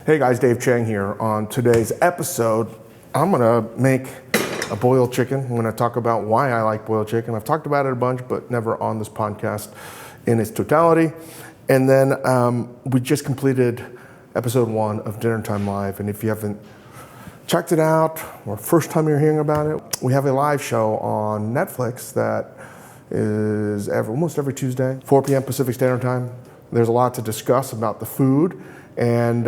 Hey guys, Dave Chang here. On today's episode, I'm gonna make a boiled chicken. I'm gonna talk about why I like boiled chicken. I've talked about it a bunch, but never on this podcast in its totality. And then we just completed episode 1 of Dinner Time Live. And if you haven't checked it out, or first time you're hearing about it, we have a live show on Netflix that is almost every Tuesday, 4 p.m. Pacific Standard Time. There's a lot to discuss about the food. And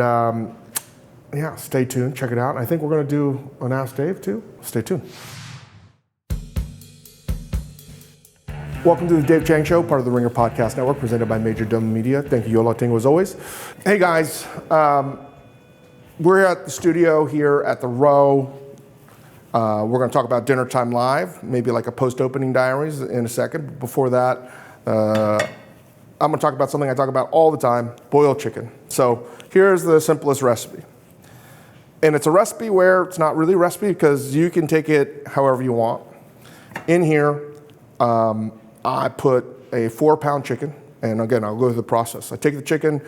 yeah, stay tuned, check it out. I think we're gonna do an Ask Dave too. Stay tuned. Welcome to the Dave Chang Show, part of the Ringer Podcast Network, presented by Major Dome Media. Thank you, Yola Tingo, as always. Hey guys, we're at the studio here at the Row. We're gonna talk about Dinner Time Live, maybe like a post-opening Diaries in a second. Before that, I'm gonna talk about something I talk about all the time, boiled chicken. So here's the simplest recipe. And it's a recipe where it's not really a recipe because you can take it however you want. In here, I put a 4-pound chicken, and again, I'll go through the process. I take the chicken,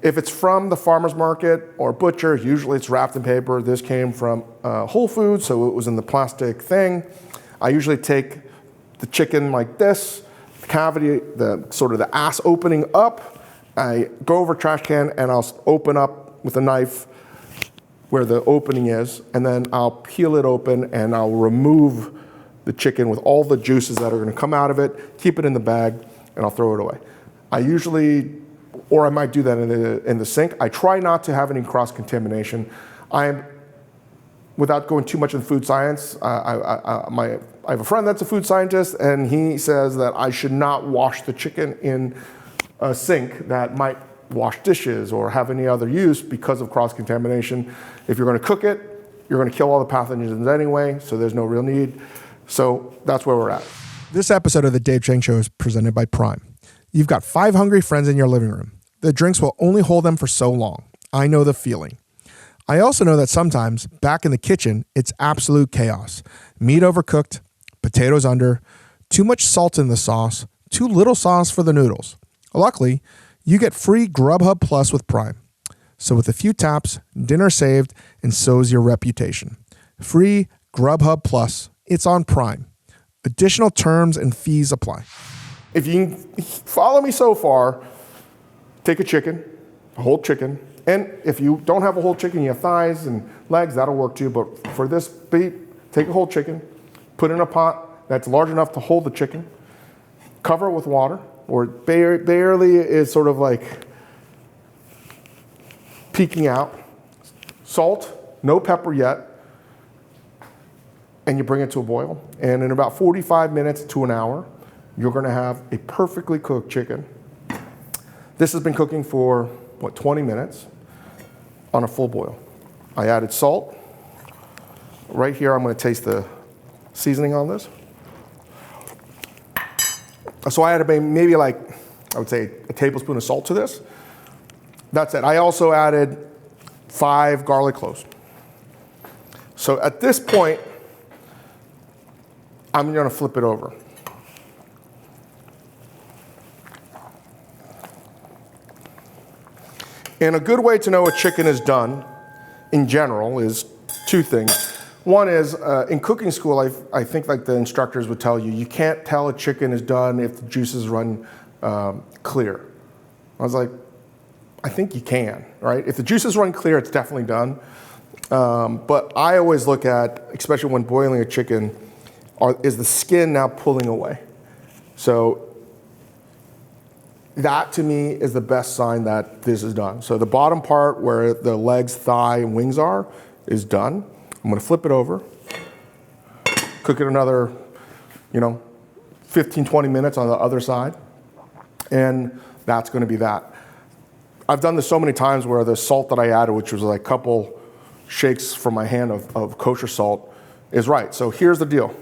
if it's from the farmer's market or butcher, usually it's wrapped in paper. This came from Whole Foods, so it was in the plastic thing. I usually take the chicken like this, the cavity, the sort of the ass opening up. I go over a trash can and I'll open up with a knife where the opening is, and then I'll peel it open and I'll remove the chicken with all the juices that are gonna come out of it, keep it in the bag, and I'll throw it away. I usually, or I might do that in the sink. I try not to have any cross-contamination. Without going too much into food science, I have a friend that's a food scientist, and he says that I should not wash the chicken in a sink that might wash dishes or have any other use because of cross-contamination. If you're gonna cook it, you're gonna kill all the pathogens anyway, so there's no real need. So that's where we're at. This episode of the Dave Chang Show is presented by Prime. You've got 5 hungry friends in your living room. The drinks will only hold them for so long. I know the feeling. I also know that sometimes, back in the kitchen, it's absolute chaos. Meat overcooked, potatoes under, too much salt in the sauce, too little sauce for the noodles. Luckily, you get free Grubhub Plus with Prime. So with a few taps, dinner saved, and so's your reputation. Free Grubhub Plus. It's on Prime. Additional terms and fees apply. If you can follow me so far, take a chicken, a whole chicken, and if you don't have a whole chicken, you have thighs and legs, that'll work too, but for this beat, take a whole chicken, put it in a pot that's large enough to hold the chicken, cover it with water, or barely is sort of like peeking out, salt, no pepper yet, and you bring it to a boil. And in about 45 minutes to an hour, you're gonna have a perfectly cooked chicken. This has been cooking for, 20 minutes on a full boil. I added salt. Right here, I'm gonna taste the seasoning on this. So I added maybe like, I would say a tablespoon of salt to this. That's it. I also added 5 garlic cloves. So at this point, I'm gonna flip it over. And a good way to know a chicken is done, in general, is 2 things. One is, in cooking school, I think like the instructors would tell you, you can't tell a chicken is done if the juices run clear. I was like, I think you can, right? If the juices run clear, it's definitely done. But I always look at, especially when boiling a chicken, is the skin now pulling away? So that to me is the best sign that this is done. So the bottom part where the legs, thigh, and wings are is done. I'm gonna flip it over, cook it another, 15, 20 minutes on the other side, and that's gonna be that. I've done this so many times where the salt that I added, which was like a couple shakes from my hand of kosher salt, is right. So here's the deal.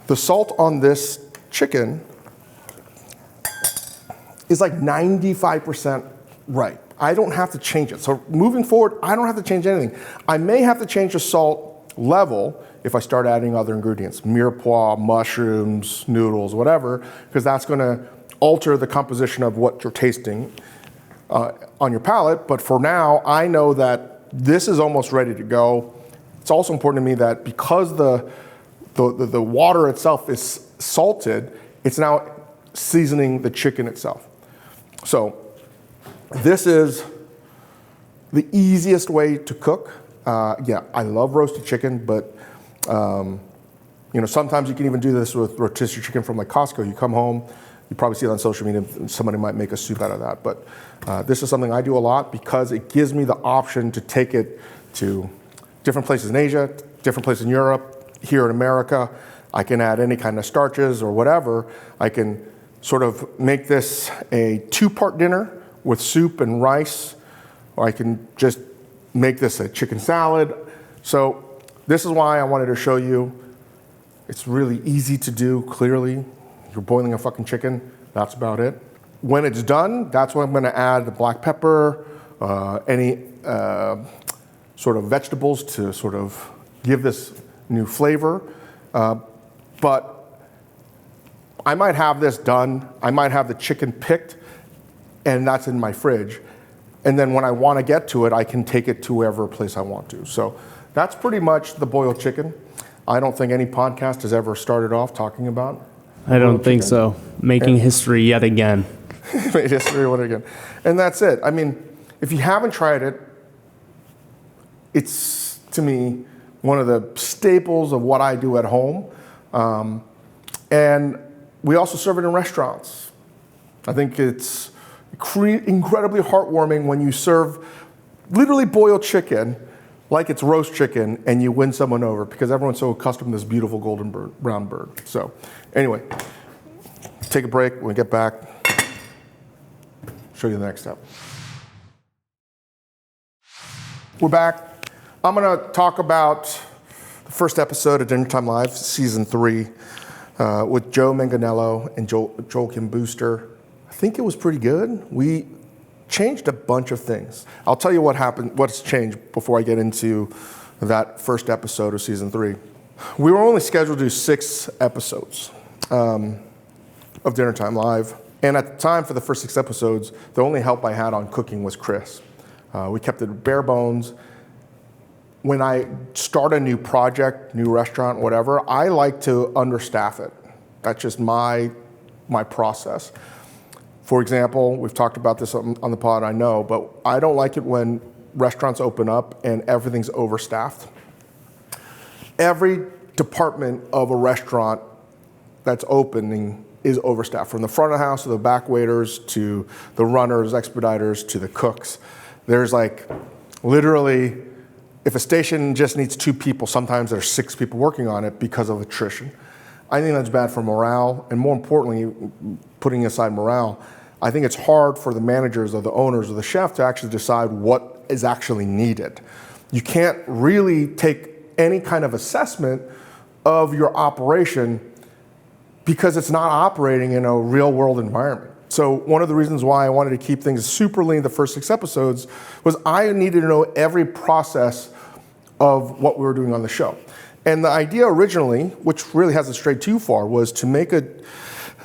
The salt on this chicken is like 95% right. I don't have to change it. So moving forward, I don't have to change anything. I may have to change the salt level if I start adding other ingredients, mirepoix, mushrooms, noodles, whatever, because that's gonna alter the composition of what you're tasting. on your palate. But for now, I know that this is almost ready to go. It's also important to me that because the water itself is salted, it's now seasoning the chicken itself. So this is the easiest way to cook. Yeah, I love roasted chicken, but sometimes you can even do this with rotisserie chicken from like Costco. You come home, you probably see it on social media, somebody might make a soup out of that. But this is something I do a lot because it gives me the option to take it to different places in Asia, different places in Europe, here in America. I can add any kind of starches or whatever. I can sort of make this a 2-part dinner with soup and rice, or I can just make this a chicken salad. So this is why I wanted to show you. It's really easy to do, clearly. You're boiling a fucking chicken, that's about it. When it's done, that's when I'm gonna add the black pepper, any sort of vegetables to sort of give this new flavor. But I might have this done, I might have the chicken picked, and that's in my fridge. And then when I want to get to it, I can take it to wherever place I want to. So that's pretty much the boiled chicken. I don't think any podcast has ever started off talking about I don't think so. Making history yet again. Made history yet again. And that's it. I mean, if you haven't tried it, it's, to me, one of the staples of what I do at home. And we also serve it in restaurants. I think it's incredibly heartwarming when you serve literally boiled chicken like it's roast chicken and you win someone over because everyone's so accustomed to this beautiful golden brown bird. So anyway, take a break. When we get back, show you the next step. We're back. I'm going to talk about the first episode of Dinner Time Live, season 3, with Joe Manganiello and Joel Kim Booster. I think it was pretty good. We changed a bunch of things. I'll tell you what happened, what's changed before I get into that first episode of season 3. We were only scheduled to do 6 episodes of Dinner Time Live. And at the time, for the first 6 episodes, the only help I had on cooking was Chris. We kept it bare bones. When I start a new project, new restaurant, whatever, I like to understaff it. That's just my process. For example, we've talked about this on the pod, I know, but I don't like it when restaurants open up and everything's overstaffed. Every department of a restaurant that's opening is overstaffed, from the front of the house to the back waiters to the runners, expediters, to the cooks. There's like literally, if a station just needs 2 people, sometimes there's 6 people working on it because of attrition. I think that's bad for morale, and more importantly, putting aside morale, I think it's hard for the managers or the owners or the chef to actually decide what is actually needed. You can't really take any kind of assessment of your operation because it's not operating in a real world environment. So one of the reasons why I wanted to keep things super lean the first 6 episodes was I needed to know every process of what we were doing on the show. And the idea originally, which really hasn't strayed too far, was to make a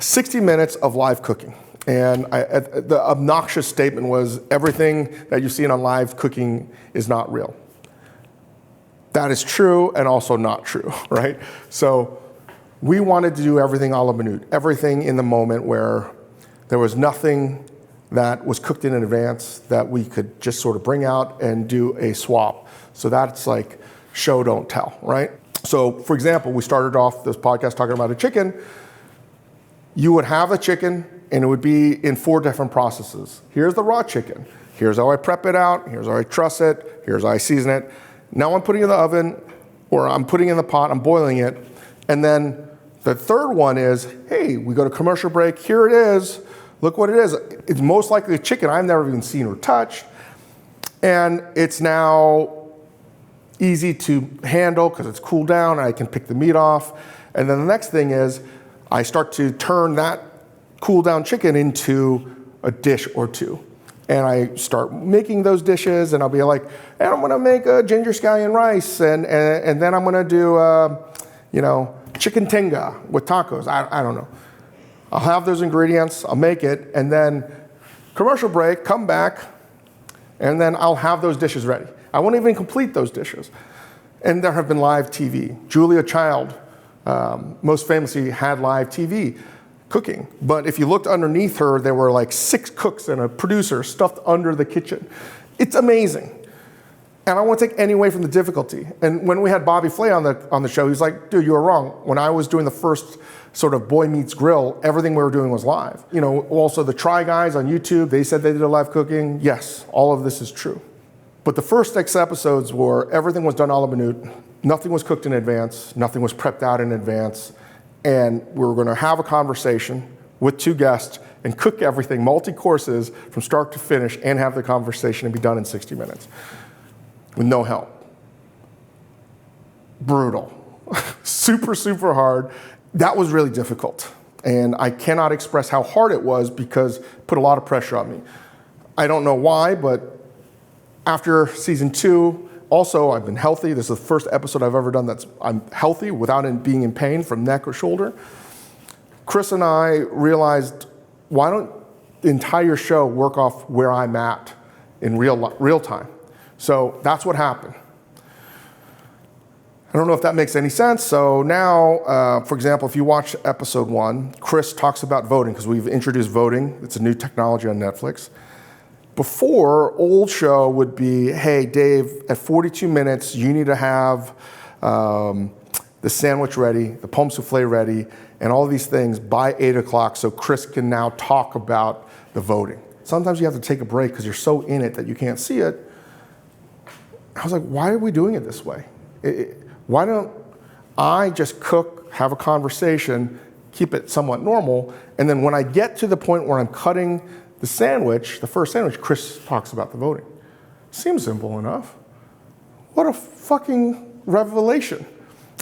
60 minutes of live cooking. And the obnoxious statement was everything that you've seen on live cooking is not real. That is true and also not true, right? So we wanted to do everything a la minute, everything in the moment where there was nothing that was cooked in advance that we could just sort of bring out and do a swap. So that's like show, don't tell, right? So for example, we started off this podcast talking about a chicken. You would have a chicken and it would be in 4 different processes. Here's the raw chicken. Here's how I prep it out. Here's how I truss it. Here's how I season it. Now I'm putting it in the oven, or I'm putting it in the pot, I'm boiling it. And then the third one is, hey, we go to commercial break. Here it is. Look what it is. It's most likely a chicken I've never even seen or touched. And it's now easy to handle because it's cooled down and I can pick the meat off. And then the next thing is I start to turn that cooled down chicken into a dish or 2. And I start making those dishes and I'll be like, and I'm gonna make a ginger scallion rice and then I'm gonna do, chicken tinga with tacos. I don't know. I'll have those ingredients, I'll make it, and then Commercial break, come back, and then I'll have those dishes ready. I won't even complete those dishes. And there have been live TV. Julia Child, most famously, had live TV cooking. But if you looked underneath her, there were like 6 cooks and a producer stuffed under the kitchen. It's amazing. And I won't take any away from the difficulty. And when we had Bobby Flay on the show, he's like, dude, you were wrong. When I was doing the first sort of Boy Meets Grill, everything we were doing was live. You know, also the Try Guys on YouTube, they said they did a live cooking. Yes, all of this is true. But the first 6 episodes were, everything was done a la minute. Nothing was cooked in advance. Nothing was prepped out in advance. And we were gonna have a conversation with 2 guests and cook everything, multi-courses, from start to finish, and have the conversation and be done in 60 minutes. With no help. Brutal. Super, super hard. That was really difficult. And I cannot express how hard it was because it put a lot of pressure on me. I don't know why, but after season 2, also I've been healthy. This is the first episode I've ever done I'm healthy without being in pain from neck or shoulder. Chris and I realized, why don't the entire show work off where I'm at in real time? So that's what happened. I don't know if that makes any sense. So now, for example, if you watch episode 1, Chris talks about voting because we've introduced voting. It's a new technology on Netflix. Before, old show would be, hey, Dave, at 42 minutes, you need to have the sandwich ready, the Pommes souffl ready, and all these things by 8 o'clock so Chris can now talk about the voting. Sometimes you have to take a break because you're so in it that you can't see it. I was like, why are we doing it this way? Why don't I just cook, have a conversation, keep it somewhat normal, and then when I get to the point where I'm cutting the sandwich, the first sandwich, Chris talks about the voting. Seems simple enough. What a fucking revelation.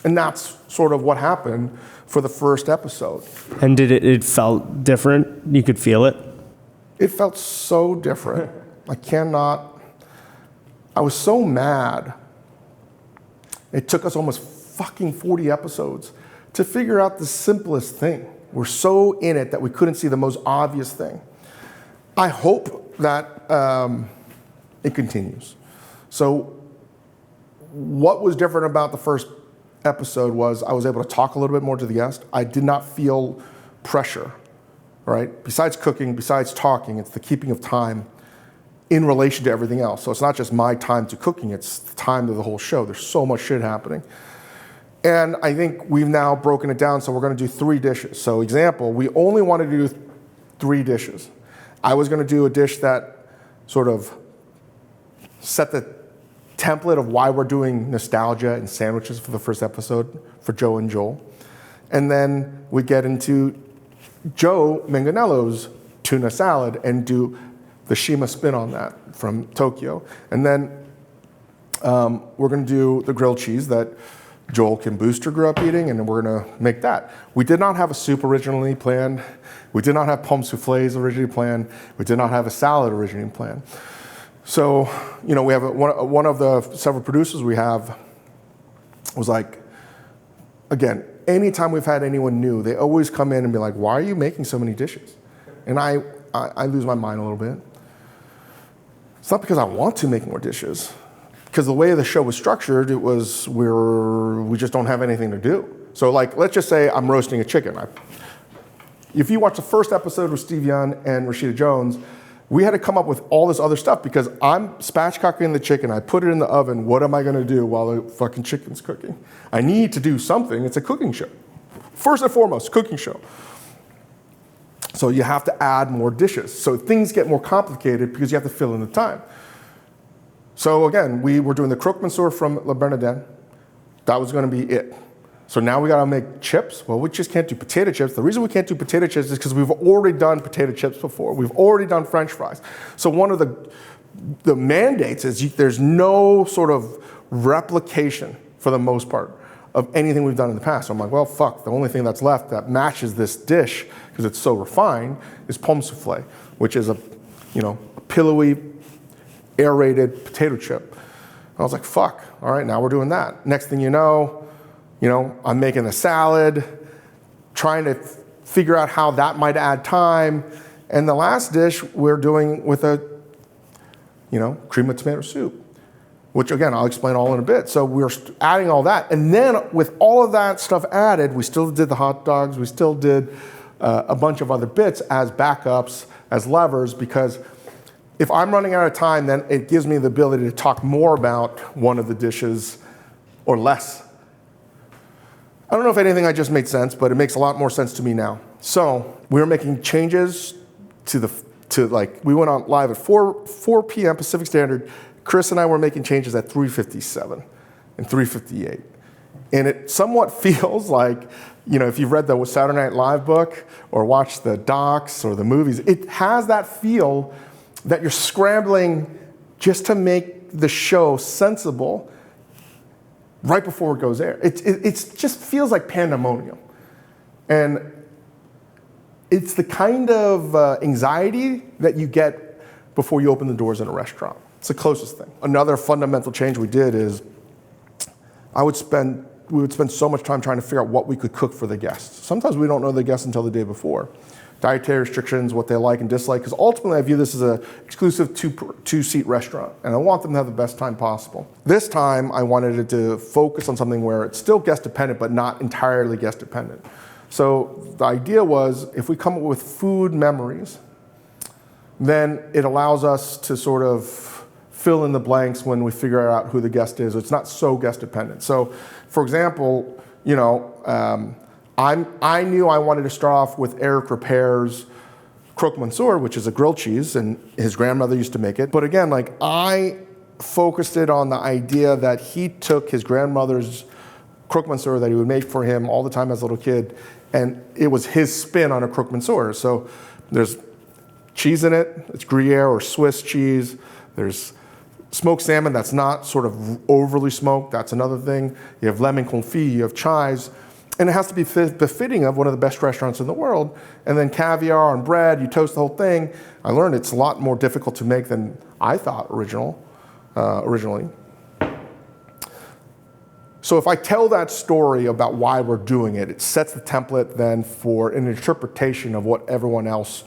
And that's sort of what happened for the first episode. And it felt different? You could feel it? It felt so different. I was so mad. It took us almost fucking 40 episodes to figure out the simplest thing. We're so in it that we couldn't see the most obvious thing. I hope that it continues. So what was different about the first episode was I was able to talk a little bit more to the guest. I did not feel pressure, right? Besides cooking, besides talking, it's the keeping of time in relation to everything else. So it's not just my time to cooking, it's the time to the whole show. There's so much shit happening. And I think we've now broken it down, so we're gonna do 3 dishes. So example, we only wanted to do 3 dishes. I was gonna do a dish that sort of set the template of why we're doing nostalgia and sandwiches for the first episode for Joe and Joel. And then we get into Joe Manganiello's tuna salad and do the Shima spin on that from Tokyo. And then we're gonna do the grilled cheese that Joel Kim Booster grew up eating, and then we're gonna make that. We did not have a soup originally planned. We did not have Pommes soufflés originally planned. We did not have a salad originally planned. So, you know, we have one of the several producers we have was like, again, anytime we've had anyone new, they always come in and be like, why are you making so many dishes? And I lose my mind a little bit. It's not because I want to make more dishes, because the way the show was structured, it was we just don't have anything to do. So like, let's just say I'm roasting a chicken. If you watch the first episode with Steve Young and Rashida Jones, we had to come up with all this other stuff because I'm spatchcocking the chicken. I put it in the oven. What am I gonna do while the fucking chicken's cooking? I need to do something. It's a cooking show. First and foremost, cooking show. So you have to add more dishes. So things get more complicated because you have to fill in the time. So again, we were doing the croque monsieur from La Bernardin. That was gonna be it. So now we gotta make chips. Well, we just can't do potato chips. The reason we can't do potato chips is because we've already done potato chips before. We've already done French fries. So one of the mandates is there's no sort of replication, for the most part, of anything we've done in the past. So I'm like, well, fuck, the only thing that's left that matches this dish, because it's so refined, is Pommes souffl, which is a pillowy, aerated potato chip. I was like, fuck, all right, now we're doing that. Next thing you know, I'm making a salad, trying to figure out how that might add time. And the last dish we're doing with a, cream of tomato soup, which again, I'll explain all in a bit. So we're adding all that. And then with all of that stuff added, we still did the hot dogs, we still did a bunch of other bits as backups, as levers, because if I'm running out of time, then it gives me the ability to talk more about one of the dishes or less. I don't know if anything I just made sense, but it makes a lot more sense to me now. So we were making changes we went on live at 4 p.m. Pacific Standard. Chris and I were making changes at 3:57 and 3:58. And it somewhat feels like, if you've read the Saturday Night Live book or watched the docs or the movies, it has that feel that you're scrambling just to make the show sensible right before it goes air. It just feels like pandemonium. And it's the kind of anxiety that you get before you open the doors in a restaurant. It's the closest thing. Another fundamental change we did is we would spend so much time trying to figure out what we could cook for the guests. Sometimes we don't know the guests until the day before. Dietary restrictions, what they like and dislike, because ultimately I view this as an exclusive two-seat restaurant, and I want them to have the best time possible. This time I wanted it to focus on something where it's still guest-dependent, but not entirely guest-dependent. So the idea was, if we come up with food memories, then it allows us to sort of fill in the blanks when we figure out who the guest is. It's not so guest-dependent. So, for example, I knew I wanted to start off with Eric Repair's croque monsieur, which is a grilled cheese, and his grandmother used to make it. But again, I focused it on the idea that he took his grandmother's croque monsieur that he would make for him all the time as a little kid, and it was his spin on a croque monsieur. So there's cheese in it, it's Gruyere or Swiss cheese. There's smoked salmon that's not sort of overly smoked, that's another thing. You have lemon confit, you have chives. And it has to be befitting of one of the best restaurants in the world. And then caviar and bread, you toast the whole thing. I learned it's a lot more difficult to make than I thought originally. So if I tell that story about why we're doing it, it sets the template then for an interpretation of what everyone else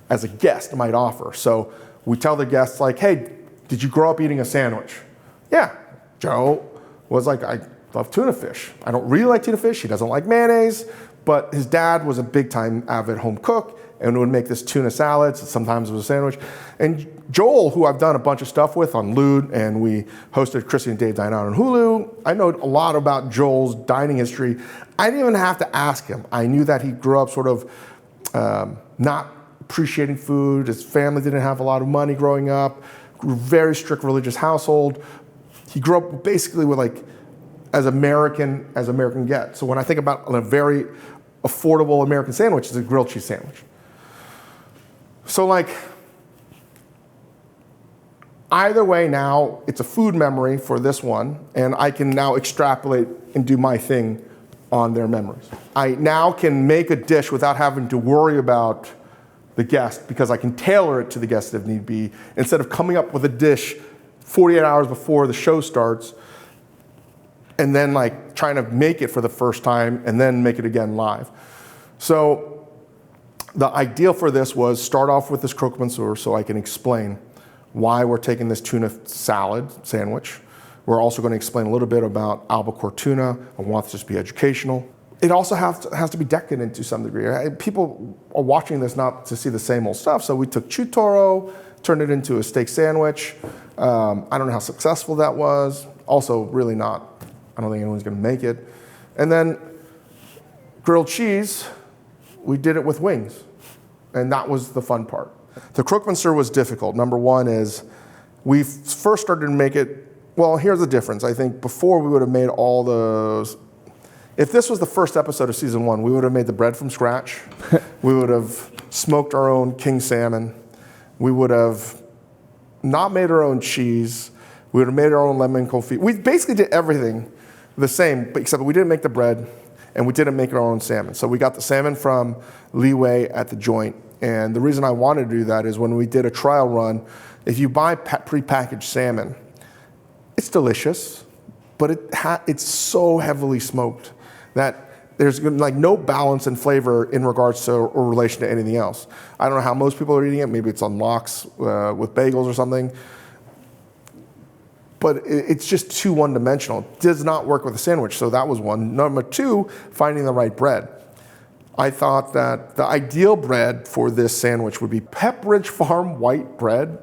as a guest might offer. So we tell the guests hey, did you grow up eating a sandwich? Yeah, Joe was I love tuna fish. I don't really like tuna fish. He doesn't like mayonnaise, but his dad was a big-time avid home cook and would make this tuna salads. Sometimes it was a sandwich. And Joel, who I've done a bunch of stuff with on Lewd, and we hosted Chrissy and Dave Dine Out on Hulu. I know a lot about Joel's dining history. I didn't even have to ask him. I knew that he grew up sort of not appreciating food. His family didn't have a lot of money growing up. Very strict religious household. He grew up basically with as American get. So when I think about a very affordable American sandwich, it's a grilled cheese sandwich. So either way now, it's a food memory for this one, and I can now extrapolate and do my thing on their memories. I now can make a dish without having to worry about the guest, because I can tailor it to the guest if need be, instead of coming up with a dish 48 hours before the show starts, and then trying to make it for the first time and then make it again live. So the idea for this was start off with this croque monsieur so I can explain why we're taking this tuna salad sandwich. We're also going to explain a little bit about albacore tuna. I want this to be educational. It also has to be decadent to some degree. People are watching this not to see the same old stuff, so we took chutoro, turned it into a steak sandwich. I don't know how successful that was. Also, really not. I don't think anyone's going to make it. And then grilled cheese, we did it with wings. And that was the fun part. The croque monsieur was difficult. Number one is we first started to make it, well, here's the difference. I think before we would have made all the, if this was the first episode of season 1, we would have made the bread from scratch. We would have smoked our own king salmon. We would have not made our own cheese. We would have made our own lemon confit. We basically did everything the same, except we didn't make the bread and we didn't make our own salmon. So we got the salmon from Leeway at the joint. And the reason I wanted to do that is when we did a trial run, if you buy prepackaged salmon, it's delicious, but it's so heavily smoked that there's like no balance and flavor in regards to or relation to anything else. I don't know how most people are eating it. Maybe it's on lox with bagels or something. But it's just too one-dimensional. It does not work with a sandwich, so that was one. Number two, finding the right bread. I thought that the ideal bread for this sandwich would be Pepperidge Farm white bread,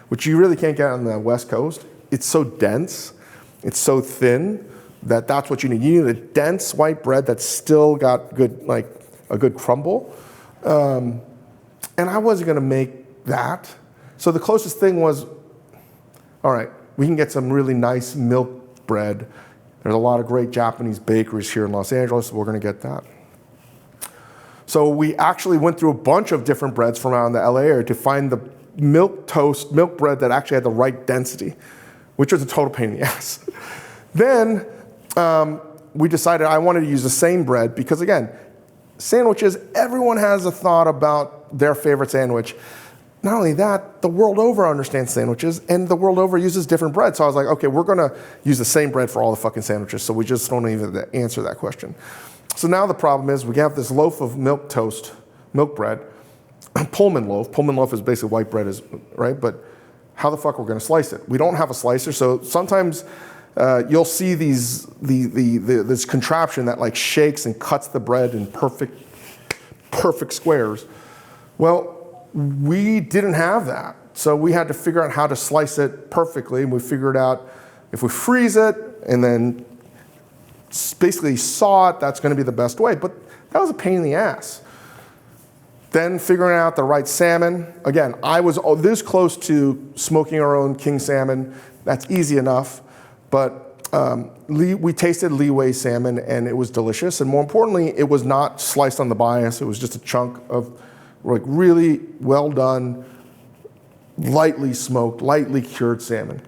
which you really can't get on the West Coast. It's so dense, it's so thin, that's what you need. You need a dense white bread that's still got good, like a good crumble. And I wasn't gonna make that. So the closest thing was, all right, we can get some really nice milk bread. There's a lot of great Japanese bakeries here in Los Angeles, so we're gonna get that. So we actually went through a bunch of different breads from around the LA area to find the milk bread that actually had the right density, which was a total pain in the ass. Then we decided I wanted to use the same bread because, again, sandwiches, everyone has a thought about their favorite sandwich. Not only that, the world over understands sandwiches, and the world over uses different bread. So I was like, okay, we're gonna use the same bread for all the fucking sandwiches, so we just don't even answer that question. So now the problem is we have this loaf of milk bread, Pullman loaf. Pullman loaf is basically white bread, right? But how the fuck we're gonna slice it? We don't have a slicer, so sometimes you'll see this contraption that like shakes and cuts the bread in perfect squares. Well, we didn't have that. So we had to figure out how to slice it perfectly, and we figured out if we freeze it and then basically saw it, that's gonna be the best way. But that was a pain in the ass. Then figuring out the right salmon. Again, I was this close to smoking our own king salmon. That's easy enough. But we tasted Leeway salmon, and it was delicious. And more importantly, it was not sliced on the bias. It was just a chunk of like really well done, lightly smoked, lightly cured salmon.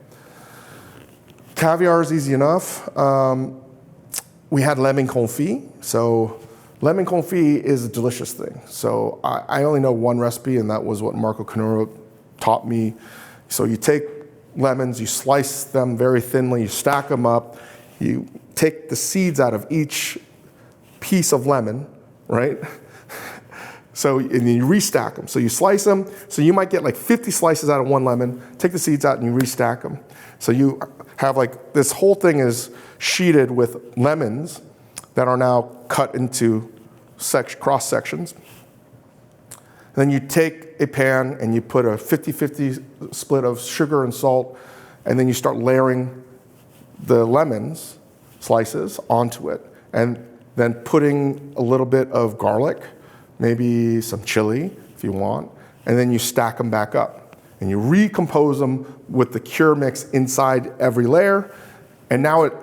Caviar is easy enough. We had lemon confit. So lemon confit is a delicious thing. So I only know one recipe, and that was what Marco Canuro taught me. So you take lemons, you slice them very thinly, you stack them up, you take the seeds out of each piece of lemon, right? So, and then you restack them. So you slice them, so you might get like 50 slices out of one lemon, take the seeds out and you restack them. So you have like, this whole thing is sheeted with lemons that are now cut into cross sections. Then you take a pan and you put a 50-50 split of sugar and salt, and then you start layering the lemons slices onto it, and then putting a little bit of garlic, maybe some chili if you want, and then you stack them back up. And you recompose them with the cure mix inside every layer, and now it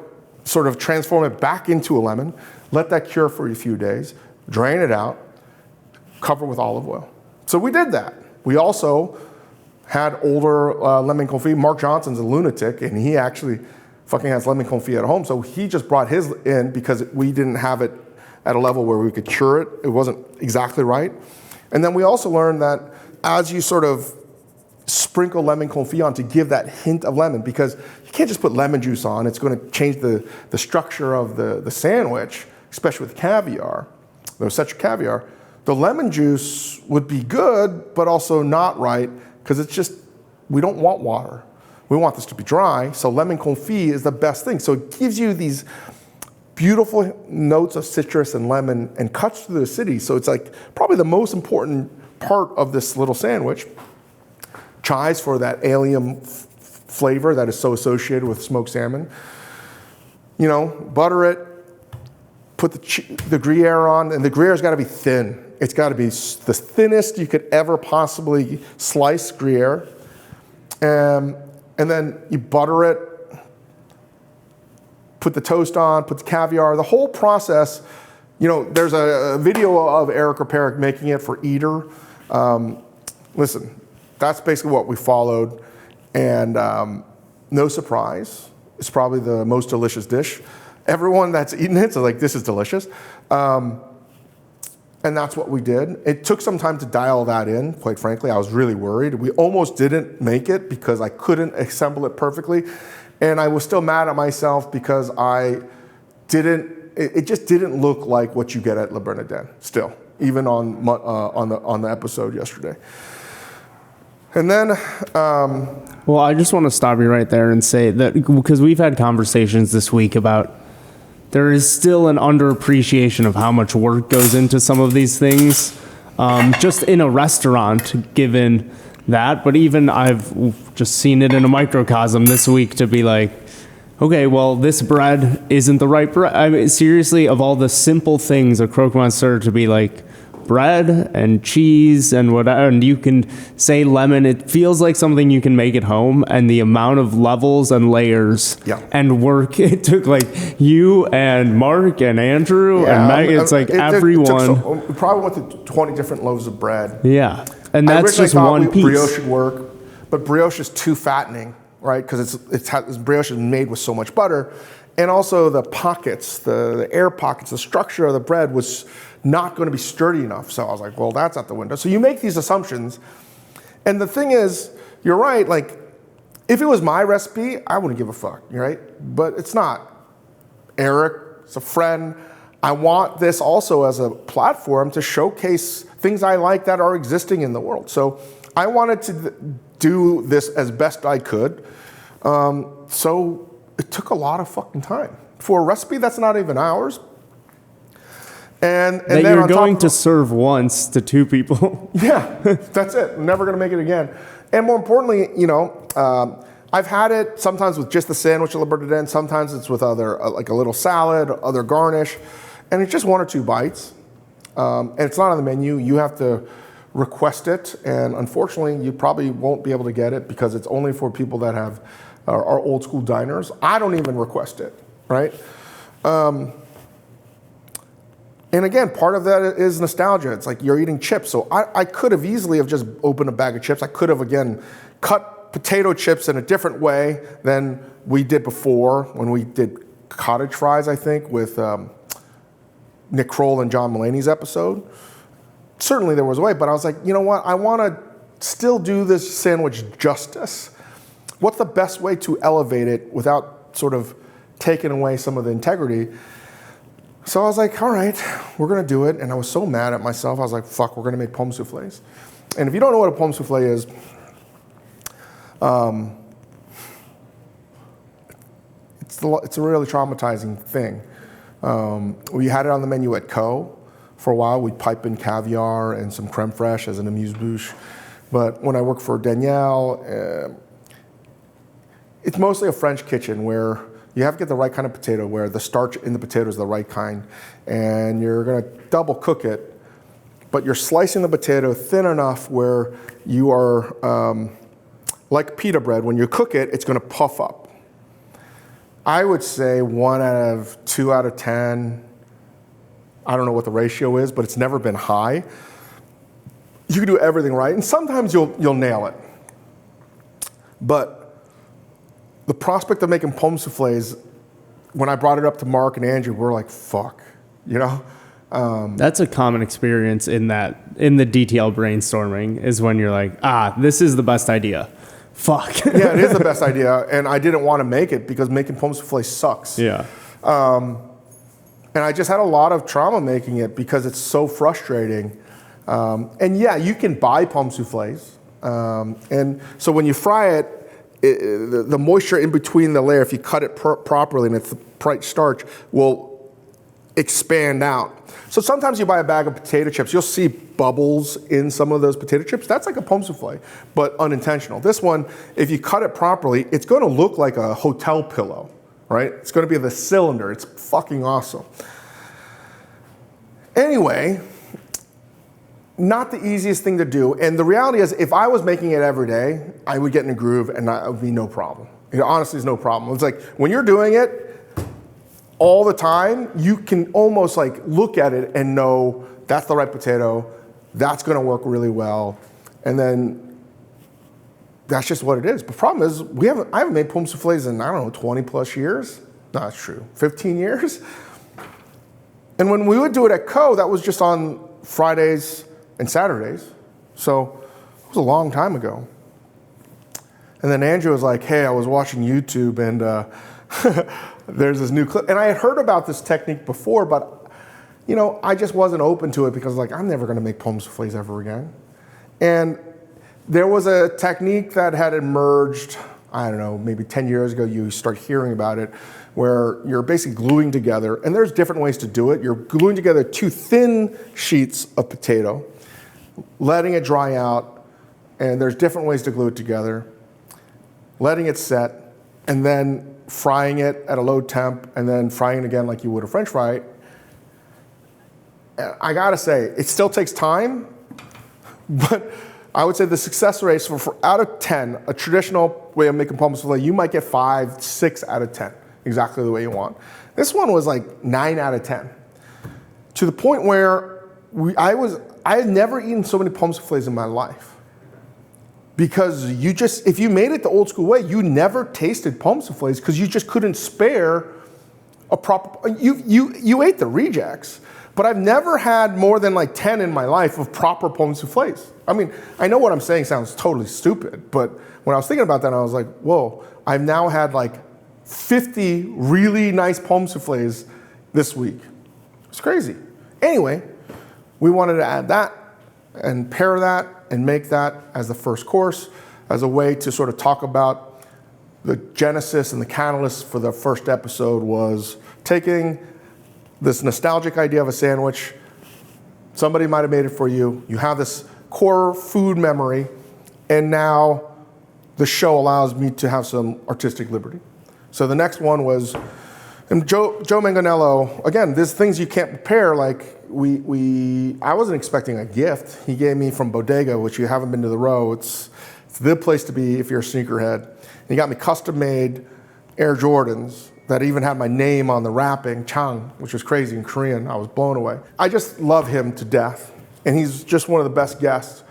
sort of transform it back into a lemon, let that cure for a few days, drain it out, cover with olive oil. So we did that. We also had older lemon confit. Mark Johnson's a lunatic, and he actually fucking has lemon confit at home, so he just brought his in because we didn't have it at a level where we could cure it. It wasn't exactly right. And then we also learned that as you sort of sprinkle lemon confit on to give that hint of lemon, because you can't just put lemon juice on, it's gonna change the structure of the sandwich, especially with caviar, the citric caviar. The lemon juice would be good, but also not right, because it's just, we don't want water. We want this to be dry, so lemon confit is the best thing. So it gives you these beautiful notes of citrus and lemon and cuts through the city. So it's like probably the most important part of this little sandwich. Chives for that allium flavor that is so associated with smoked salmon. You know, butter it, put the Gruyere on, and the Gruyere's gotta be thin. It's gotta be the thinnest you could ever possibly slice Gruyere. And then you butter it, put the toast on, put the caviar, the whole process. You know, there's a video of Eric Reparick making it for Eater. Listen, that's basically what we followed. And no surprise, it's probably the most delicious dish. Everyone that's eaten it is like, this is delicious. And that's what we did. It took some time to dial that in, quite frankly. I was really worried. We almost didn't make it because I couldn't assemble it perfectly. And I was still mad at myself because I didn't it just didn't look like what you get at Le Bernardin still, even on the episode yesterday. And then, well, I just want to stop you right there and say that because we've had conversations this week about there is still an underappreciation of how much work goes into some of these things, just in a restaurant, given that. But even I've just seen it in a microcosm this week to be like, okay, well, this bread isn't the right bread. I mean, seriously, of all the simple things a croque monsieur to be like bread and cheese and whatever, and you can say lemon, it feels like something you can make at home, and the amount of levels and layers and work it took, like you and Mark and Andrew and Meg, it's like everyone. We probably went to 20 different loaves of bread. Yeah, and that's just one piece. Brioche should work, but brioche is too fattening, right? Because brioche is made with so much butter, and also the pockets, the air pockets, the structure of the bread was not going to be sturdy enough. So I was like, well, that's out the window. So you make these assumptions, and the thing is, you're right. Like, if it was my recipe, I wouldn't give a fuck, right? But it's not. Eric, it's a friend. I want this also as a platform to showcase things I like that are existing in the world. So I wanted to do this as best I could. So it took a lot of fucking time for a recipe that's not even ours. And that then you're going to serve once to 2 people. Yeah, that's it. I'm never going to make it again. And more importantly, I've had it sometimes with just the sandwich at Le Bernardin. Sometimes it's with other, like a little salad, other garnish, and it's just 1 or 2 bites. And it's not on the menu. You have to request it, and unfortunately, you probably won't be able to get it because it's only for people that are old school diners. I don't even request it, right? And again, part of that is nostalgia. It's like you're eating chips. So I could have easily have just opened a bag of chips. I could have, again, cut potato chips in a different way than we did before when we did cottage fries, I think, with Nick Kroll and John Mulaney's episode. Certainly there was a way, but I was like, you know what? I want to still do this sandwich justice. What's the best way to elevate it without sort of taking away some of the integrity? So I was like, all right, we're going to do it. And I was so mad at myself. I was like, fuck, we're going to make Pommes soufflés. And if you don't know what a Pommes soufflé is, it's a really traumatizing thing. We had it on the menu at Co. For a while. We'd pipe in caviar and some creme fraiche as an amuse-bouche. But when I worked for Danielle, it's mostly a French kitchen where you have to get the right kind of potato, where the starch in the potato is the right kind, and you're going to double cook it, but you're slicing the potato thin enough where you are, like pita bread, when you cook it, it's going to puff up. I would say 1 out of 2 out of 10, I don't know what the ratio is, but it's never been high. You can do everything right, and sometimes you'll nail it. But the prospect of making Pommes soufflés, when I brought it up to Mark and Andrew, we're like, fuck, you know? That's a common experience in the detail brainstorming is when you're like, this is the best idea. Fuck. Yeah, it is the best idea, and I didn't want to make it because making Pommes soufflés sucks. Yeah. And I just had a lot of trauma making it because it's so frustrating. And yeah, you can buy Pommes soufflés. And so when you fry it, the moisture in between the layer, if you cut it properly and it's the bright starch, will expand out. So sometimes you buy a bag of potato chips, you'll see bubbles in some of those potato chips. That's like a Pommes soufflé, but unintentional. This one, if you cut it properly, it's going to look like a hotel pillow, right? It's going to be the cylinder. It's fucking awesome. Anyway, not the easiest thing to do. And the reality is, if I was making it every day, I would get in a groove and it would be no problem. It honestly is no problem. It's like when you're doing it all the time, you can almost like look at it and know that's the right potato, that's going to work really well. And then that's just what it is. But the problem is, I haven't made Pommes soufflés in, 20 plus years. No, that's true. 15 years. And when we would do it at Co, that was just on Fridays and Saturdays. So it was a long time ago. And then Andrew was like, hey, I was watching YouTube and there's this new clip. And I had heard about this technique before, but I just wasn't open to it because like, I'm never gonna make pommes soufflés ever again. And there was a technique that had emerged, I don't know, maybe 10 years ago, you start hearing about it, where you're basically gluing together, and there's different ways to do it. You're gluing together 2 thin sheets of potato, letting it dry out, and there's different ways to glue it together, letting it set, and then frying it at a low temp, and then frying it again like you would a French fry. I gotta say, it still takes time, but I would say the success rate for out of 10, a traditional way of making pommes soufflé, you might get 5, 6 out of 10, exactly the way you want. This one was like 9 out of 10, to the point where I had never eaten so many pommes soufflés in my life. Because if you made it the old school way, you never tasted pommes soufflés because you just couldn't spare a proper, you ate the rejects, but I've never had more than like 10 in my life of proper pommes soufflés. I mean, I know what I'm saying sounds totally stupid, but when I was thinking about that, I was like, whoa, I've now had like 50 really nice pommes soufflés this week. It's crazy. Anyway, we wanted to add that and pair that and make that as the first course, as a way to sort of talk about the genesis and the catalyst for the first episode was taking this nostalgic idea of a sandwich. Somebody might have made it for you. You have this core food memory, and now the show allows me to have some artistic liberty. So the next one was, and Joe Manganiello, again, there's things you can't prepare, like I wasn't expecting a gift. He gave me from Bodega, which you haven't been to the row. It's the place to be if you're a sneakerhead. And he got me custom-made Air Jordans that even had my name on the wrapping, Chang, which was crazy in Korean. I was blown away. I just love him to death, and he's just one of the best guests.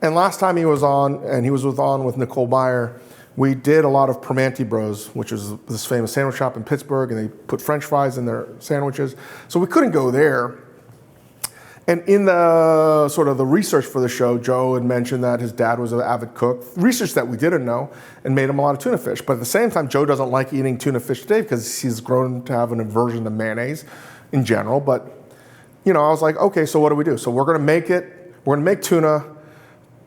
And last time he was on, and he was on with Nicole Byer, we did a lot of Primanti Bros, which is this famous sandwich shop in Pittsburgh, and they put French fries in their sandwiches. So we couldn't go there. And in the sort of the research for the show, Joe had mentioned that his dad was an avid cook, research that we didn't know, and made him a lot of tuna fish. But at the same time, Joe doesn't like eating tuna fish today because he's grown to have an aversion to mayonnaise in general. But, I was like, okay, so what do we do? So we're gonna make tuna,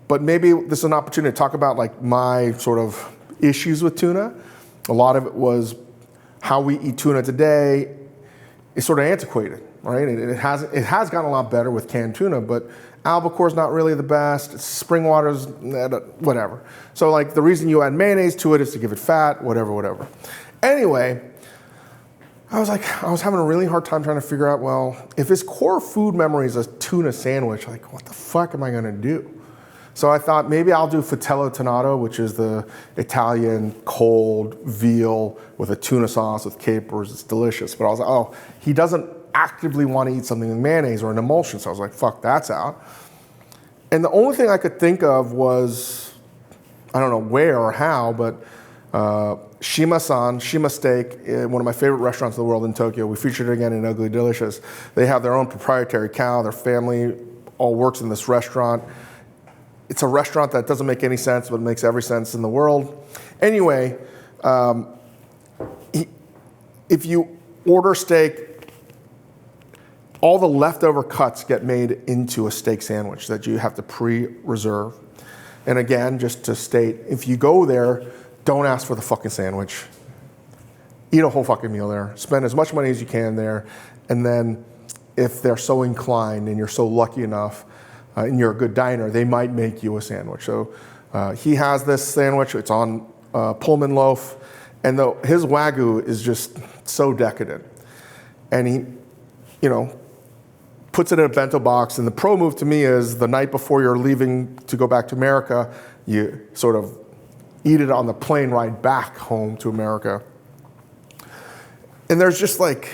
but maybe this is an opportunity to talk about like my sort of issues with tuna. A lot of it was how we eat tuna today is sort of antiquated. Right? It has gotten a lot better with canned tuna, but albacore's not really the best. Spring water's whatever. So like the reason you add mayonnaise to it is to give it fat, whatever. Anyway, I was having a really hard time trying to figure out, well, if his core food memory is a tuna sandwich, like what the fuck am I gonna do? So I thought maybe I'll do fratello tonnato, which is the Italian cold veal with a tuna sauce with capers. It's delicious. But I was like, oh, he doesn't actively want to eat something with mayonnaise or an emulsion. So I was like, fuck, that's out. And the only thing I could think of was, I don't know where or how, but Shima Steak, one of my favorite restaurants in the world in Tokyo. We featured it again in Ugly Delicious. They have their own proprietary cow. Their family all works in this restaurant. It's a restaurant that doesn't make any sense, but it makes every sense in the world. Anyway, if you order steak, all the leftover cuts get made into a steak sandwich that you have to pre-reserve. And again, just to state, if you go there, don't ask for the fucking sandwich. Eat a whole fucking meal there. Spend as much money as you can there. And then if they're so inclined and you're so lucky enough, and you're a good diner, they might make you a sandwich. So he has this sandwich. It's on Pullman loaf. And his Wagyu is just so decadent. And he, puts it in a bento box. And the pro move to me is the night before you're leaving to go back to America, you sort of eat it on the plane ride back home to America. And there's just like,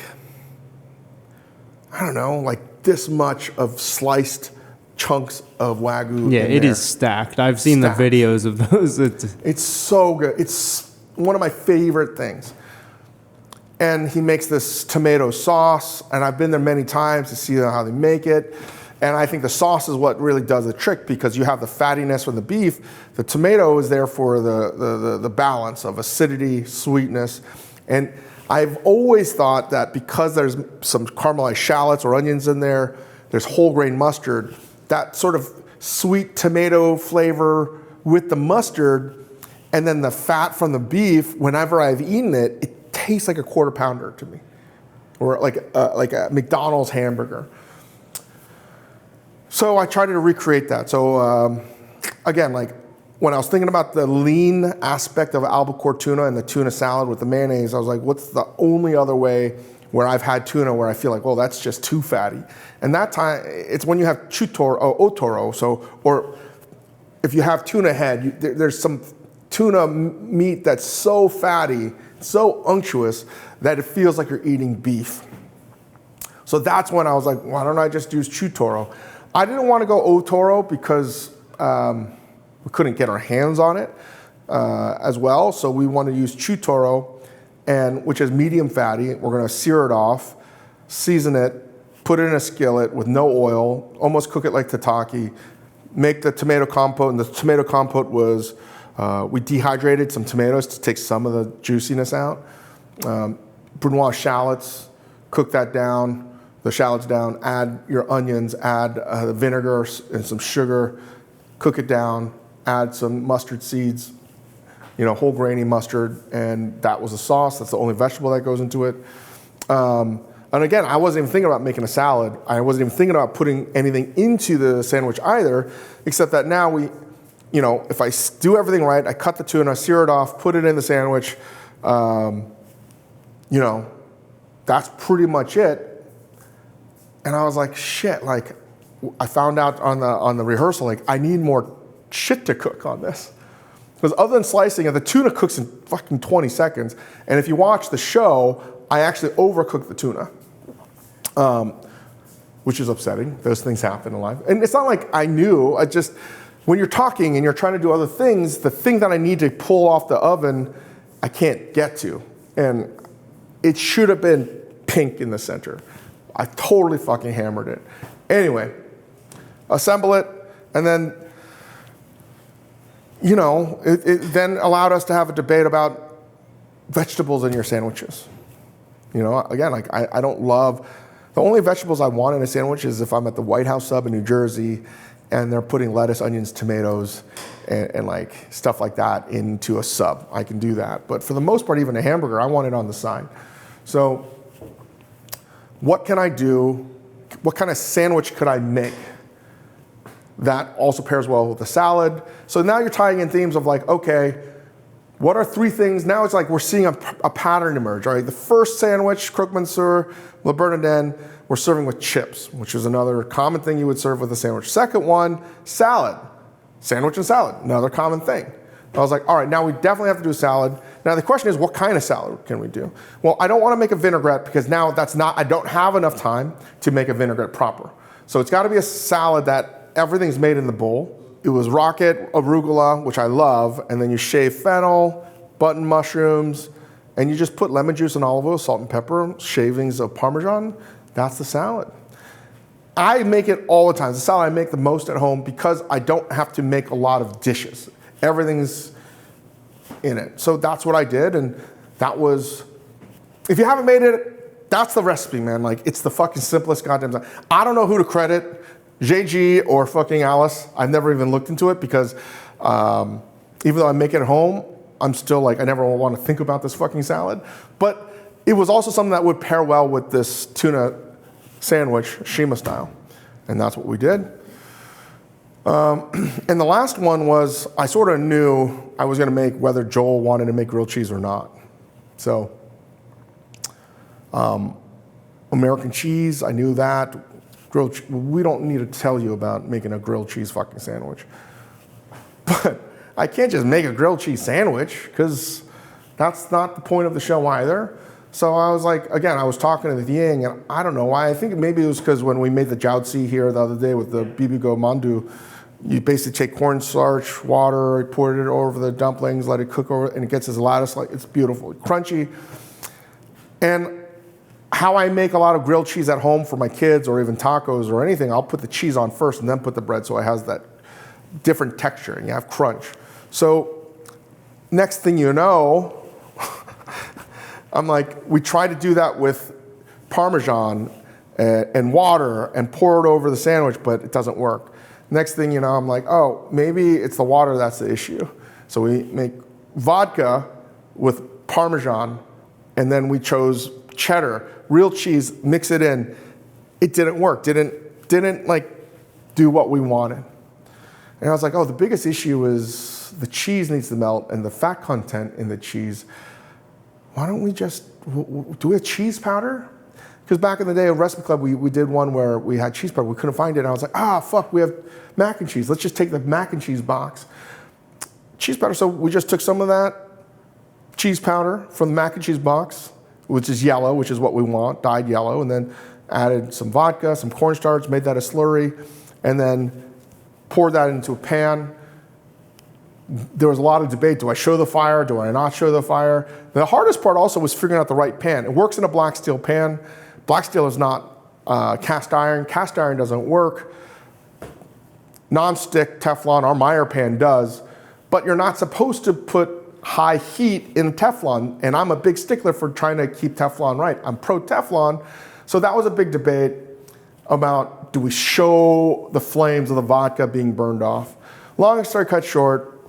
I don't know, like this much of sliced chunks of Wagyu. Yeah, it is stacked. I've seen the videos of those. It's so good. It's one of my favorite things. And he makes this tomato sauce, and I've been there many times to see how they make it. And I think the sauce is what really does the trick, because you have the fattiness from the beef. The tomato is there for the balance of acidity, sweetness, And I've always thought that because there's some caramelized shallots or onions in there, there's whole grain mustard, that sort of sweet tomato flavor with the mustard, and then the fat from the beef, whenever I've eaten it, it tastes like a quarter pounder to me, or like a McDonald's hamburger. So I tried to recreate that. So again, like when I was thinking about the lean aspect of albacore tuna and the tuna salad with the mayonnaise, I was like, what's the only other way where I've had tuna where I feel like, well, that's just too fatty. And that time, it's when you have otoro, or if you have tuna head, there's some tuna meat that's so fatty, so unctuous, that it feels like you're eating beef. So that's when I was like, why don't I just use chutoro? I didn't want to go otoro because we couldn't get our hands on it as well. So we want to use chutoro, which is medium fatty. We're going to sear it off, season it, put it in a skillet with no oil, almost cook it like tataki, make the tomato compote. And the tomato compote was, we dehydrated some tomatoes to take some of the juiciness out. Brunoise shallots, cook that down, the shallots down, add your onions, add the vinegar and some sugar, cook it down, add some mustard seeds, whole grainy mustard, and that was the sauce. That's the only vegetable that goes into it. And again, I wasn't even thinking about making a salad. I wasn't even thinking about putting anything into the sandwich either, except that now if I do everything right, I cut the tuna, sear it off, put it in the sandwich, that's pretty much it. And I was like, shit, like I found out on the rehearsal, like I need more shit to cook on this. Because other than slicing it, the tuna cooks in fucking 20 seconds. And if you watch the show, I actually overcooked the tuna, which is upsetting. Those things happen in life. And it's not like I knew, when you're talking and you're trying to do other things, the thing that I need to pull off the oven, I can't get to. And it should have been pink in the center. I totally fucking hammered it. Anyway, assemble it, and then, it then allowed us to have a debate about vegetables in your sandwiches. Again, like I don't love, the only vegetables I want in a sandwich is if I'm at the White House sub in New Jersey and they're putting lettuce, onions, tomatoes, and like stuff like that into a sub. I can do that. But for the most part, even a hamburger, I want it on the side. So what can I do? What kind of sandwich could I make that also pairs well with the salad? So now you're tying in themes of like, okay, what are three things? Now it's like we're seeing a pattern emerge, right? The first sandwich, croque monsieur, le bernardin, we're serving with chips, which is another common thing you would serve with a sandwich. Second one, salad. Sandwich and salad, another common thing. I was like, all right, now we definitely have to do salad. Now the question is, what kind of salad can we do? Well, I don't want to make a vinaigrette because now I don't have enough time to make a vinaigrette proper. So it's got to be a salad that everything's made in the bowl. It was rocket, arugula, which I love, and then you shave fennel, button mushrooms, and you just put lemon juice and olive oil, salt and pepper, shavings of Parmesan. That's the salad. I make it all the time. It's the salad I make the most at home because I don't have to make a lot of dishes. Everything's in it. So that's what I did, and that was, if you haven't made it, that's the recipe, man. Like, it's the fucking simplest goddamn thing. I don't know who to credit, JG or fucking Alice. I've never even looked into it because even though I make it at home, I'm still like, I never want to think about this fucking salad. But it was also something that would pair well with this tuna sandwich, Shima style. And that's what we did. And the last one was, I sort of knew I was going to make whether Joel wanted to make grilled cheese or not. So, American cheese, I knew that. We don't need to tell you about making a grilled cheese fucking sandwich. But I can't just make a grilled cheese sandwich because that's not the point of the show either. So I was like, again, I was talking to the Ying, and I don't know why. I think maybe it was because when we made the jiaozi here the other day with the bibigo mandu, you basically take cornstarch, water, pour it over the dumplings, let it cook over, and it gets this lattice, like it's beautiful, crunchy. And how I make a lot of grilled cheese at home for my kids or even tacos or anything, I'll put the cheese on first and then put the bread so it has that different texture and you have crunch. So next thing you know, I'm like, we try to do that with Parmesan and water and pour it over the sandwich, but it doesn't work. Next thing you know, I'm like, oh, maybe it's the water that's the issue. So we make vodka with Parmesan, and then we chose cheddar, real cheese, mix it in. It didn't work, didn't like do what we wanted. And I was like, oh, the biggest issue is the cheese needs to melt and the fat content in the cheese. Why don't we just, do we have cheese powder? Because back in the day at Recipe Club, we did one where we had cheese powder. We couldn't find it. And I was like, fuck, we have mac and cheese. Let's just take the mac and cheese box. Cheese powder, so we just took some of that cheese powder from the mac and cheese box, which is yellow, which is what we want, dyed yellow, and then added some vodka, some cornstarch, made that a slurry, and then poured that into a pan. There was a lot of debate. Do I show the fire? Do I not show the fire? The hardest part also was figuring out the right pan. It works in a black steel pan. Black steel is not cast iron. Cast iron doesn't work. Non-stick Teflon, our Meyer pan does, but you're not supposed to put high heat in Teflon, and I'm a big stickler for trying to keep Teflon right. I'm pro Teflon, so that was a big debate about, do we show the flames of the vodka being burned off? Long story cut short,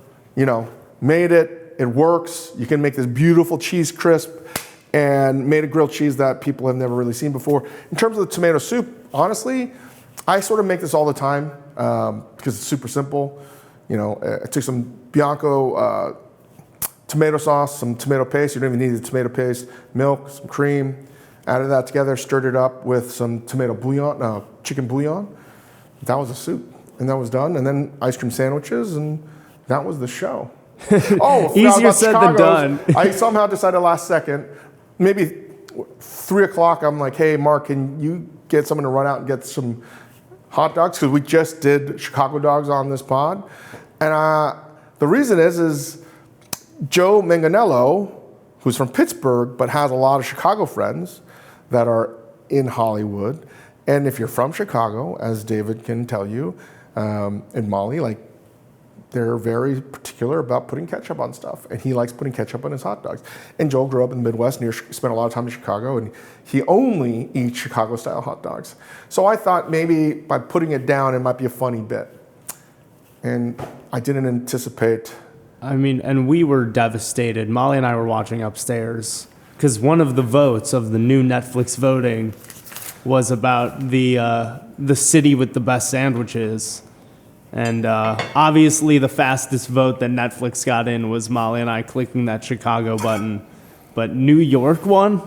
made it, it works. You can make this beautiful cheese crisp, and made a grilled cheese that people have never really seen before. In terms of the tomato soup, honestly, I sort of make this all the time because it's super simple. I took some Bianco tomato sauce, some tomato paste. You don't even need the tomato paste. Milk, some cream. Added that together, stirred it up with some tomato bouillon, chicken bouillon. That was a soup, and that was done. And then ice cream sandwiches, and that was the show. Oh, easier said than done. I somehow decided last second, maybe 3 o'clock, I'm like, hey, Mark, can you get someone to run out and get some hot dogs? Because we just did Chicago dogs on this pod. And the reason is Joe Manganiello, who's from Pittsburgh, but has a lot of Chicago friends that are in Hollywood. And if you're from Chicago, as David can tell you, and Molly, they're very particular about putting ketchup on stuff. And he likes putting ketchup on his hot dogs. And Joel grew up in the Midwest, spent a lot of time in Chicago, and he only eats Chicago-style hot dogs. So I thought maybe by putting it down, it might be a funny bit. And I didn't anticipate. And we were devastated. Molly and I were watching upstairs because one of the votes of the new Netflix voting was about the city with the best sandwiches. And obviously the fastest vote that Netflix got in was Molly and I clicking that Chicago button. But New York won,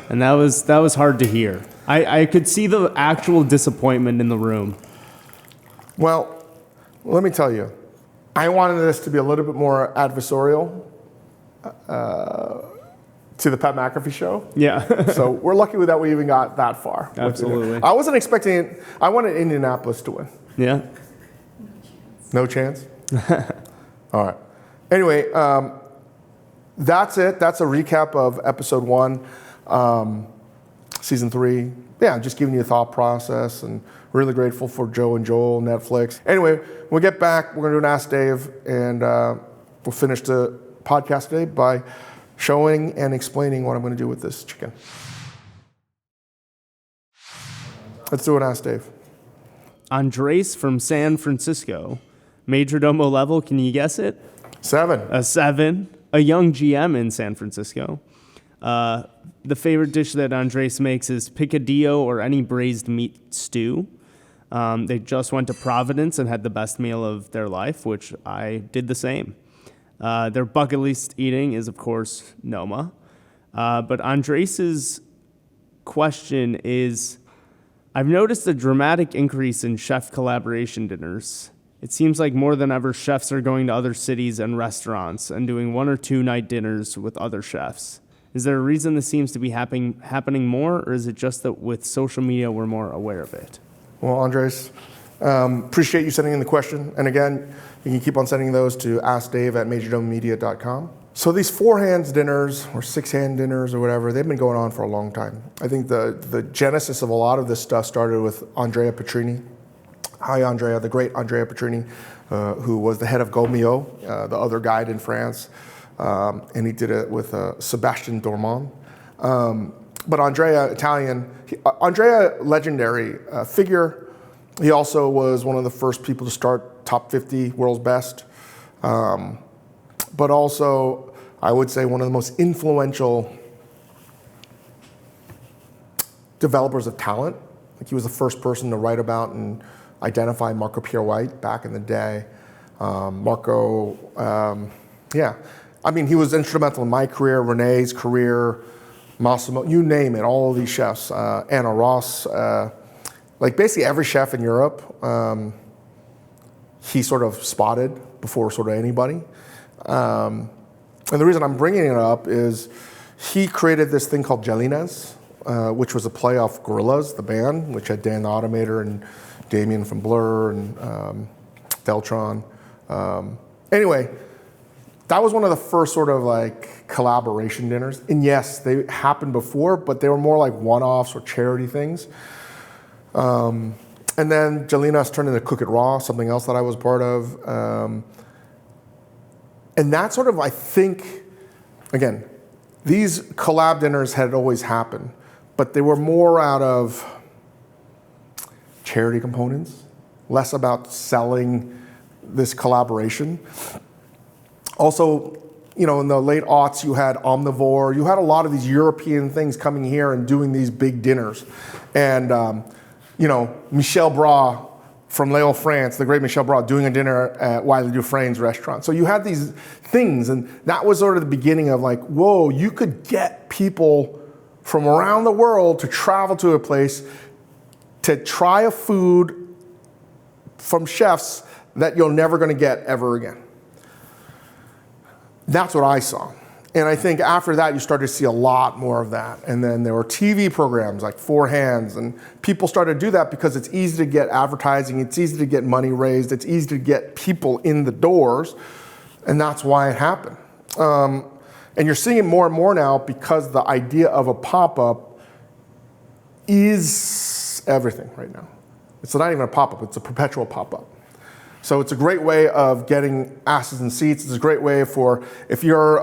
and that was hard to hear. I could see the actual disappointment in the room. Well, let me tell you, I wanted this to be a little bit more adversarial to the Pat McAfee show. Yeah. So we're lucky that we even got that far. Absolutely. I wasn't expecting it. I wanted Indianapolis to win. Yeah. No chance? All right. Anyway, that's it. That's a recap of episode 1, season 3. Yeah, just giving you a thought process, and really grateful for Joe and Joel, Netflix. Anyway, when we get back, we're going to do an Ask Dave, and we'll finish the podcast today by showing and explaining what I'm going to do with this chicken. Let's do an Ask Dave. Andres from San Francisco. Majordomo level, can you guess it? 7. A 7. A young GM in San Francisco. The favorite dish that Andres makes is picadillo or any braised meat stew. They just went to Providence and had the best meal of their life, which I did the same. Their bucket list eating is, of course, Noma. But Andres's question is, I've noticed a dramatic increase in chef collaboration dinners. It seems like more than ever, chefs are going to other cities and restaurants and doing 1 or 2 night dinners with other chefs. Is there a reason this seems to be happening more, or is it just that with social media we're more aware of it? Well, Andres, appreciate you sending in the question. And again, you can keep on sending those to askdave@majordomedia.com. So these 4-hand dinners or 6-hand dinners or whatever, they've been going on for a long time. I think the genesis of a lot of this stuff started with Andrea Petrini. Hi, Andrea, the great Andrea Petrini, who was the head of Gaumio, the other guide in France. and he did it with Sebastian Dormont. But Andrea, Italian, Andrea, legendary figure. He also was one of the first people to start top 50 world's best. But also, I would say one of the most influential developers of talent. Like he was the first person to write about and identify Marco Pierre White back in the day. Yeah. I mean, he was instrumental in my career, Renee's career, Massimo, you name it, all of these chefs, Anna Ross, like basically every chef in Europe, he sort of spotted before sort of anybody. And the reason I'm bringing it up is he created this thing called Gelines, which was a play off Gorillaz, the band, which had Dan the Automator and Damien from Blur and Deltron. Anyway, that was one of the first sort of like collaboration dinners. And yes, they happened before, but they were more like one-offs or charity things. And then Gelines turned into Cook It Raw, something else that I was part of. And that sort of, I think, again, these collab dinners had always happened, but they were more out of charity components, less about selling this collaboration. Also, you know, in the late aughts, you had Omnivore. You had a lot of these European things coming here and doing these big dinners. And, you know, Michel Bras from Léo, France, the great Michel Bras, doing a dinner at Wiley Dufresne's restaurant. So you had these things, and that was sort of the beginning of like, whoa, you could get people from around the world to travel to a place to try a food from chefs that you're never gonna get ever again. That's what I saw. And I think after that, you started to see a lot more of that. And then there were TV programs like Four Hands, and people started to do that because it's easy to get advertising, it's easy to get money raised, it's easy to get people in the doors, and that's why it happened. And you're seeing it more and more now because the idea of a pop-up is everything right now. It's not even a pop-up, it's a perpetual pop-up. So it's a great way of getting asses in seats. It's a great way for, if you're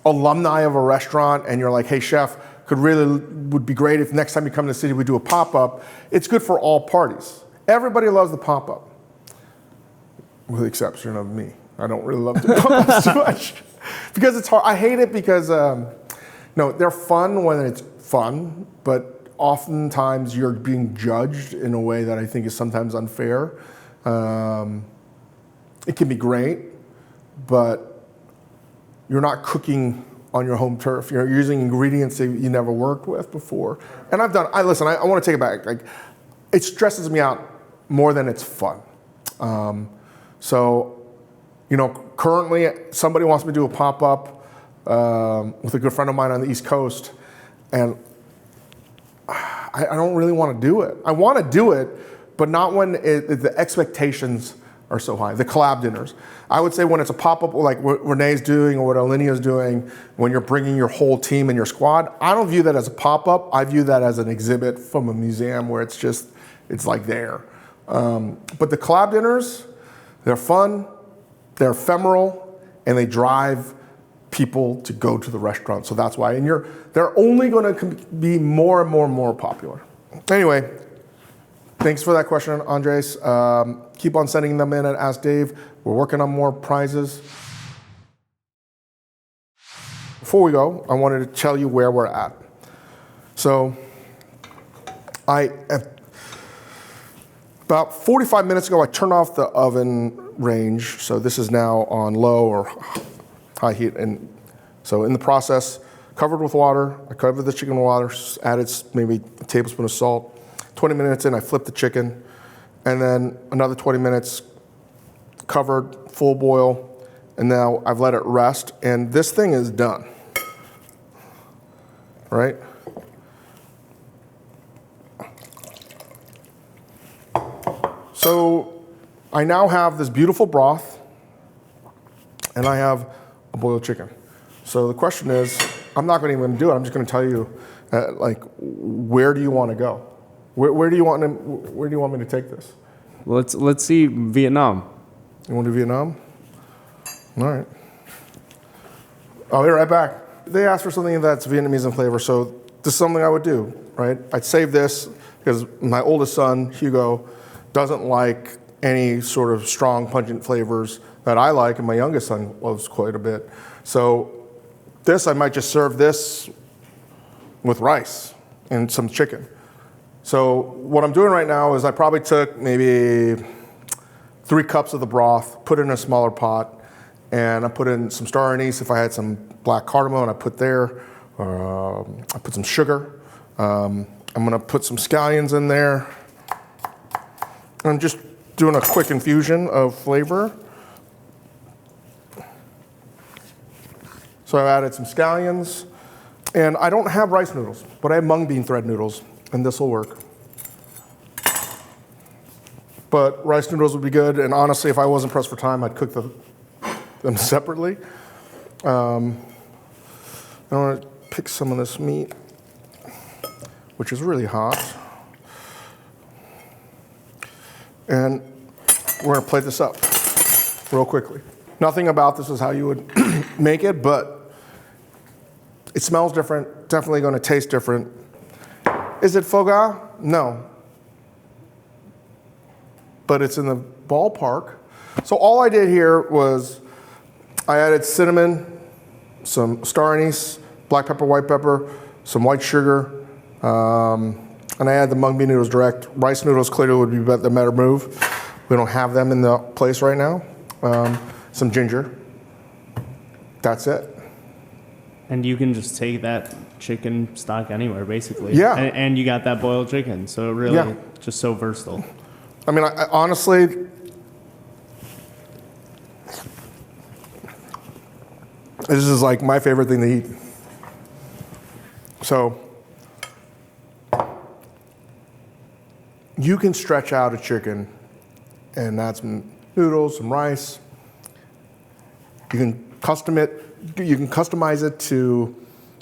alumni of a restaurant and you're like, hey chef, would be great if next time you come to the city we do a pop-up. It's good for all parties. Everybody loves the pop-up, with the exception of me. I don't really love the pop-ups too much because it's hard. I hate it because, no, they're fun when it's fun, but oftentimes you're being judged in a way that I think is sometimes unfair. It can be great, but you're not cooking on your home turf. You're using ingredients that you never worked with before. And I want to take it back. Like, it stresses me out more than it's fun. So, you know, currently somebody wants me to do a pop-up with a good friend of mine on the East Coast, and I don't really want to do it. I want to do it, but not when the expectations are so high. The collab dinners. I would say when it's a pop-up like what Renee's doing or what Alinia's doing, when you're bringing your whole team and your squad, I don't view that as a pop-up. I view that as an exhibit from a museum where it's like there. But the collab dinners, they're fun, they're ephemeral, and they drive people to go to the restaurant. So that's why. And they're only going to be more and more and more popular. Anyway, thanks for that question, Andres. Keep on sending them in at Ask Dave. We're working on more prizes. Before we go, I wanted to tell you where we're at. So, about 45 minutes ago, I turned off the oven range. So this is now on low or high heat. And so in the process, covered with water. I covered the chicken with water, added maybe a tablespoon of salt. 20 minutes in, I flipped the chicken, and then another 20 minutes covered, full boil, and now I've let it rest, and this thing is done, right? So I now have this beautiful broth, and I have a boiled chicken. So the question is, I'm not going to even do it, I'm just going to tell you, like, where do you want to go? Where do you want me to take this? Let's see Vietnam. You want to do Vietnam? All right. I'll be right back. They asked for something that's Vietnamese in flavor, so this is something I would do, right? I'd save this because my oldest son, Hugo, doesn't like any sort of strong, pungent flavors that I like, and my youngest son loves quite a bit. So this, I might just serve this with rice and some chicken. So what I'm doing right now is I probably took maybe 3 cups of the broth, put it in a smaller pot, and I put in some star anise if I had some black cardamom, I put there. I put some sugar. I'm gonna put some scallions in there. I'm just doing a quick infusion of flavor. So I added some scallions, and I don't have rice noodles, but I have mung bean thread noodles, and this will work. But rice noodles would be good, and honestly, if I wasn't pressed for time, I'd cook them separately. I want to pick some of this meat, which is really hot. And we're gonna plate this up real quickly. Nothing about this is how you would make it, but it smells different, definitely gonna taste different. Is it foie gras? No. But it's in the ballpark. So all I did here was I added cinnamon, some star anise, black pepper, white pepper, some white sugar, and I add the mung bean noodles direct. Rice noodles clearly would be the better move. We don't have them in the place right now. Some ginger. That's it. And you can just take that chicken stock anywhere, basically. Yeah. And you got that boiled chicken, so really just so versatile. I mean, I honestly, this is like my favorite thing to eat. So, you can stretch out a chicken and add some noodles, some rice. You can customize it to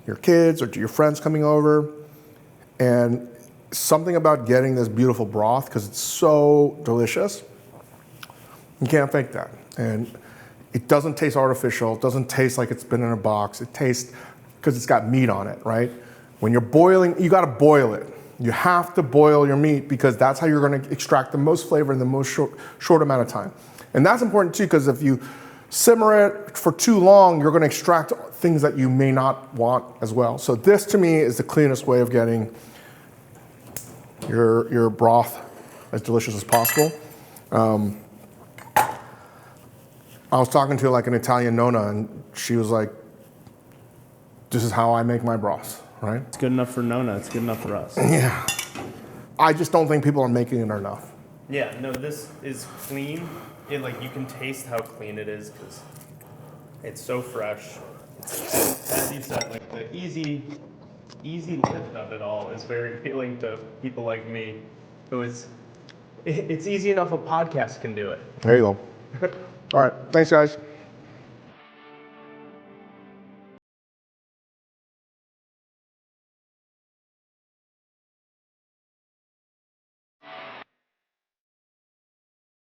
your kids or to your friends coming over. And something about getting this beautiful broth, because it's so delicious, you can't fake that. And it doesn't taste artificial. It doesn't taste like it's been in a box. It tastes, because it's got meat on it, right? When you're boiling, you gotta boil it. You have to boil your meat because that's how you're gonna extract the most flavor in the most short amount of time. And that's important too, because if you simmer it for too long, you're gonna extract things that you may not want as well. So this to me is the cleanest way of getting your broth as delicious as possible. I was talking to like an Italian nonna, and she was like, this is how I make my broth, right? It's good enough for Nona, it's good enough for us. Yeah. I just don't think people are making it enough. Yeah, no, this is clean. Like you can taste how clean it is because it's so fresh. It's, as you said, like the easy lift of it all is very appealing to people like me, who is. It's easy enough a podcast can do it. There you go. All right. Thanks, guys.